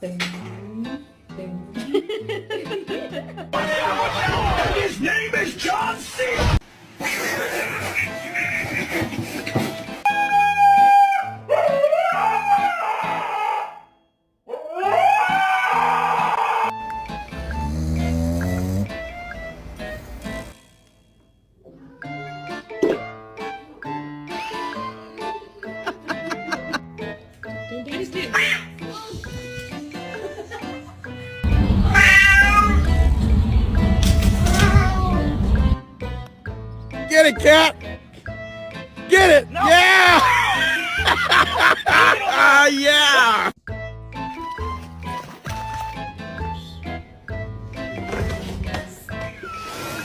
Ding, ding. His name is John C. Get it, cat! Get it! No. Yeah! Yeah!